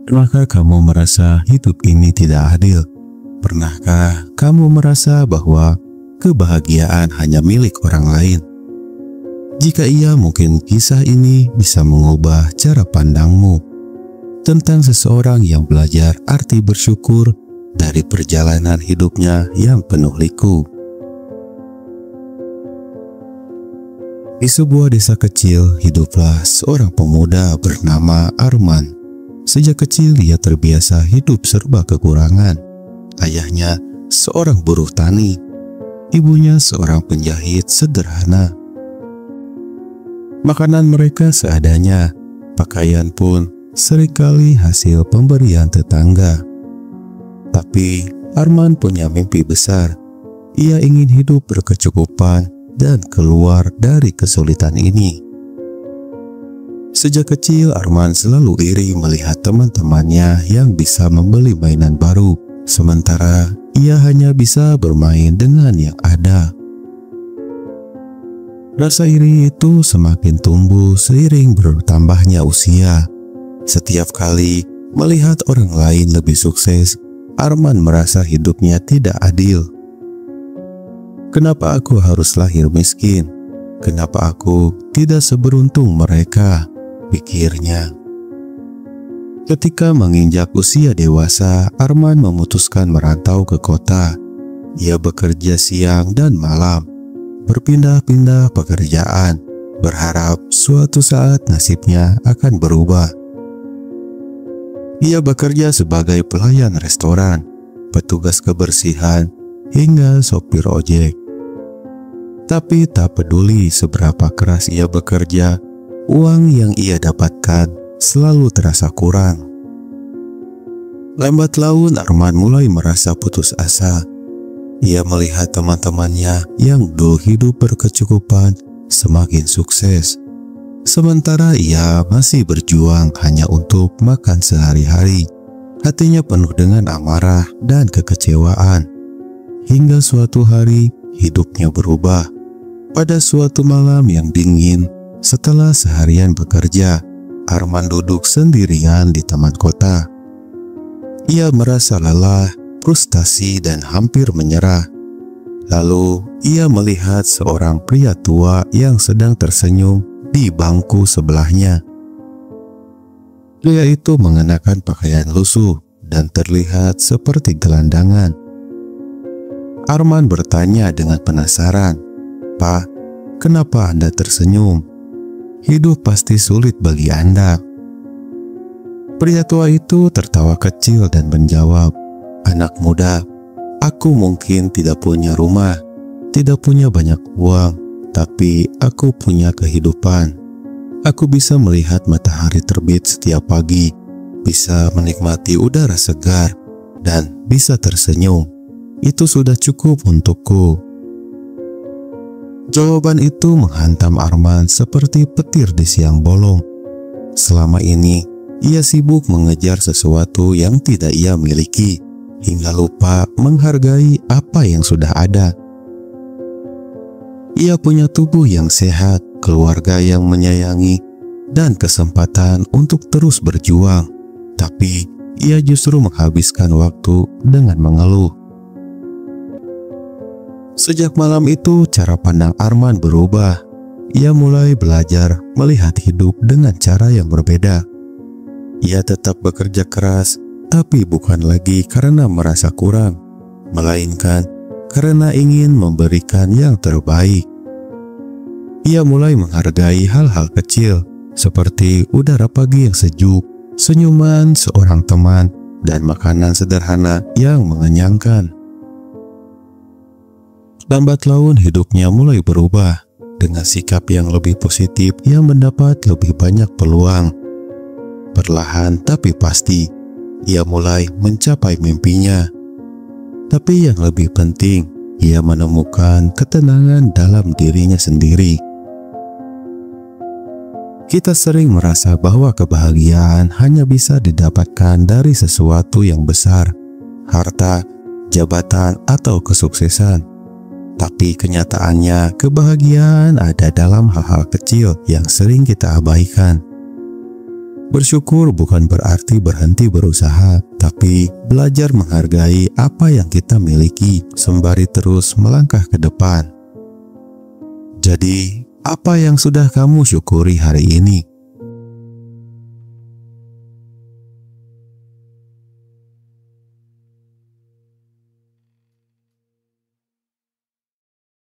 Pernahkah kamu merasa hidup ini tidak adil? Pernahkah kamu merasa bahwa kebahagiaan hanya milik orang lain? Jika iya, mungkin kisah ini bisa mengubah cara pandangmu tentang seseorang yang belajar arti bersyukur dari perjalanan hidupnya yang penuh liku. Di sebuah desa kecil, hiduplah seorang pemuda bernama Arman. Sejak kecil ia terbiasa hidup serba kekurangan. Ayahnya seorang buruh tani, ibunya seorang penjahit sederhana. Makanan mereka seadanya, pakaian pun seringkali hasil pemberian tetangga. Tapi Arman punya mimpi besar. Ia ingin hidup berkecukupan dan keluar dari kesulitan ini. Sejak kecil Arman selalu iri melihat teman-temannya yang bisa membeli mainan baru, sementara ia hanya bisa bermain dengan yang ada. Rasa iri itu semakin tumbuh seiring bertambahnya usia. Setiap kali melihat orang lain lebih sukses, Arman merasa hidupnya tidak adil. Kenapa aku harus lahir miskin? Kenapa aku tidak seberuntung mereka? Pikirnya. Ketika menginjak usia dewasa, Arman memutuskan merantau ke kota. Ia bekerja siang dan malam, berpindah-pindah pekerjaan, berharap suatu saat nasibnya akan berubah. Ia bekerja sebagai pelayan restoran, petugas kebersihan, hingga sopir ojek. Tapi tak peduli seberapa keras ia bekerja, uang yang ia dapatkan selalu terasa kurang. Lambat laun Arman mulai merasa putus asa. Ia melihat teman-temannya yang dulu hidup berkecukupan semakin sukses, sementara ia masih berjuang hanya untuk makan sehari-hari. Hatinya penuh dengan amarah dan kekecewaan. Hingga suatu hari hidupnya berubah. Pada suatu malam yang dingin, setelah seharian bekerja, Arman duduk sendirian di taman kota. Ia merasa lelah, frustasi, dan hampir menyerah. Lalu ia melihat seorang pria tua yang sedang tersenyum di bangku sebelahnya. Pria itu mengenakan pakaian lusuh dan terlihat seperti gelandangan. Arman bertanya dengan penasaran, "Pak, kenapa Anda tersenyum? Hidup pasti sulit bagi Anda." Pria tua itu tertawa kecil dan menjawab, "Anak muda, aku mungkin tidak punya rumah, tidak punya banyak uang, tapi aku punya kehidupan. Aku bisa melihat matahari terbit setiap pagi, bisa menikmati udara segar, dan bisa tersenyum. Itu sudah cukup untukku." Jawaban itu menghantam Arman seperti petir di siang bolong. Selama ini, ia sibuk mengejar sesuatu yang tidak ia miliki, hingga lupa menghargai apa yang sudah ada. Ia punya tubuh yang sehat, keluarga yang menyayangi, dan kesempatan untuk terus berjuang. Tapi ia justru menghabiskan waktu dengan mengeluh. Sejak malam itu, cara pandang Arman berubah. Ia mulai belajar melihat hidup dengan cara yang berbeda. Ia tetap bekerja keras, tapi bukan lagi karena merasa kurang, melainkan karena ingin memberikan yang terbaik. Ia mulai menghargai hal-hal kecil, seperti udara pagi yang sejuk, senyuman seorang teman, dan makanan sederhana yang mengenyangkan. Lambat laun hidupnya mulai berubah. Dengan sikap yang lebih positif, ia mendapat lebih banyak peluang. Perlahan tapi pasti, ia mulai mencapai mimpinya. Tapi yang lebih penting, ia menemukan ketenangan dalam dirinya sendiri. Kita sering merasa bahwa kebahagiaan hanya bisa didapatkan dari sesuatu yang besar, harta, jabatan, atau kesuksesan. Tapi kenyataannya, kebahagiaan ada dalam hal-hal kecil yang sering kita abaikan. Bersyukur bukan berarti berhenti berusaha, tapi belajar menghargai apa yang kita miliki sembari terus melangkah ke depan. Jadi, apa yang sudah kamu syukuri hari ini?